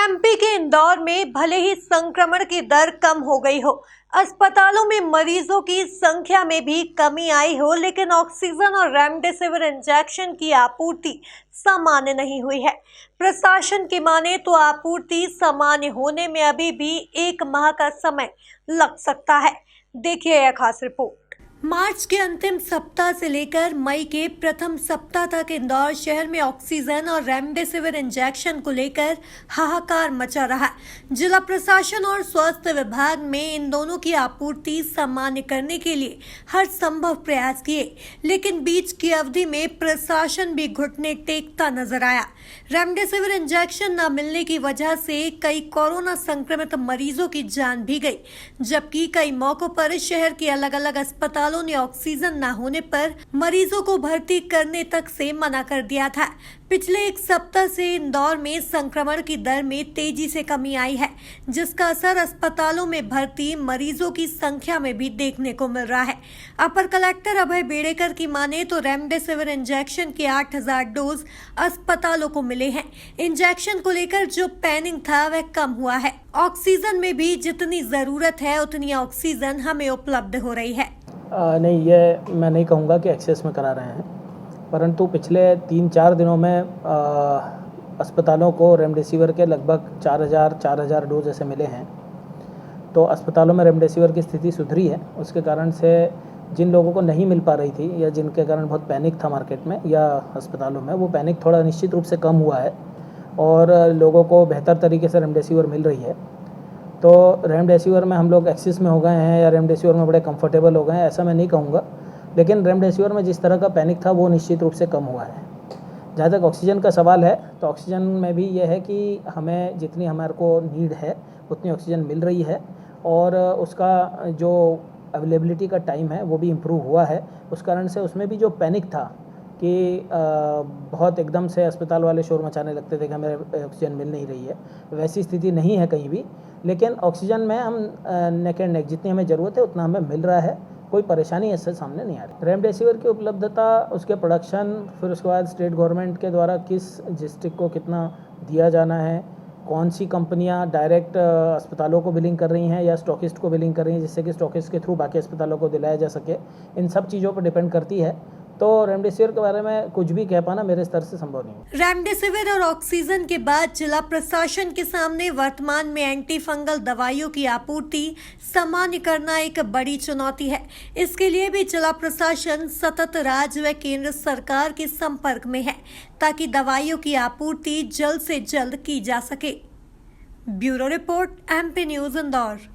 MP के इंदौर में भले ही संक्रमण की दर कम हो गई हो, अस्पतालों में मरीजों की संख्या में भी कमी आई हो, लेकिन ऑक्सीजन और रेमडेसिविर इंजेक्शन की आपूर्ति सामान्य नहीं हुई है। प्रशासन की माने तो आपूर्ति सामान्य होने में अभी भी 1 माह का समय लग सकता है। देखिए यह खास रिपोर्ट। मार्च के अंतिम सप्ताह से लेकर मई के प्रथम सप्ताह तक इंदौर शहर में ऑक्सीजन और रेमडेसिविर इंजेक्शन को लेकर हाहाकार मचा रहा। जिला प्रशासन और स्वास्थ्य विभाग में इन दोनों की आपूर्ति सामान्य करने के लिए हर संभव प्रयास किए, लेकिन बीच की अवधि में प्रशासन भी घुटने टेकता नजर आया। रेमडेसिविर इंजेक्शन न मिलने की वजह से कई कोरोना संक्रमित मरीजों की जान भी गई, जबकि कई मौकों पर शहर के अलग अलग अस्पतालों ने ऑक्सीजन न होने पर मरीजों को भर्ती करने तक से मना कर दिया था। पिछले 1 सप्ताह से इंदौर में संक्रमण की दर में तेजी से कमी आई है, जिसका असर अस्पतालों में भर्ती मरीजों की संख्या में भी देखने को मिल रहा है। अपर कलेक्टर अभय बेड़ेकर की माने तो रेमडेसिविर इंजेक्शन के 8000 डोज अस्पतालों को मिले हैं। इंजेक्शन को लेकर जो पैनिक था वह कम हुआ है। ऑक्सीजन में भी जितनी जरूरत है उतनी ऑक्सीजन हमें उपलब्ध हो रही है। नहीं, ये मैं नहीं कहूँगा कि एक्सेस में करा रहे हैं, परंतु पिछले 3-4 दिनों में अस्पतालों को रेमडेसिविर के लगभग 4000 डोज ऐसे मिले हैं। तो अस्पतालों में रेमडेसिविर की स्थिति सुधरी है। उसके कारण से जिन लोगों को नहीं मिल पा रही थी या जिनके कारण बहुत पैनिक था मार्केट में या अस्पतालों में, वो पैनिक थोड़ा निश्चित रूप से कम हुआ है और लोगों को बेहतर तरीके से रेमडेसिविर मिल रही है। तो रेमडेसिविर में हम लोग एक्सेस में हो गए हैं या रेमडेसिविर में बड़े कंफर्टेबल हो गए हैं, ऐसा मैं नहीं कहूँगा, लेकिन रेमडेसिविर में जिस तरह का पैनिक था वो निश्चित रूप से कम हुआ है। जहाँ तक ऑक्सीजन का सवाल है, तो ऑक्सीजन में भी ये है कि हमें जितनी हमारे को नीड है उतनी ऑक्सीजन मिल रही है और उसका जो अवेलेबिलिटी का टाइम है वो भी इम्प्रूव हुआ है। उस कारण से उसमें भी जो पैनिक था कि बहुत एकदम से अस्पताल वाले शोर मचाने लगते थे कि हमें ऑक्सीजन मिल नहीं रही है, वैसी स्थिति नहीं है कहीं भी। लेकिन ऑक्सीजन में हम नेक एंड नेक जितनी हमें ज़रूरत है उतना हमें मिल रहा है, कोई परेशानी इससे सामने नहीं आ रही। रेमडेसिविर की उपलब्धता, उसके प्रोडक्शन, फिर उसके बाद स्टेट गवर्नमेंट के द्वारा किस डिस्ट्रिक्ट को कितना दिया जाना है, कौन सी कंपनियां डायरेक्ट अस्पतालों को बिलिंग कर रही हैं या स्टॉकिस्ट को बिलिंग कर रही हैं, जिससे कि स्टॉकिस्ट के थ्रू बाकी अस्पतालों को दिलाया जा सके, इन सब चीज़ों पर डिपेंड करती है। तो रेमडेसिविर के बारे में कुछ भी कह पाना मेरे स्तर से संभव नहीं है। रेमडेसिविर और ऑक्सीजन के बाद जिला प्रशासन के सामने वर्तमान में एंटी फंगल दवाइयों की आपूर्ति सामान्य करना एक बड़ी चुनौती है। इसके लिए भी जिला प्रशासन सतत राज्य व केंद्र सरकार के संपर्क में है, ताकि दवाइयों की आपूर्ति जल्द से जल्द की जा सके। Bureau report, MP news Indore.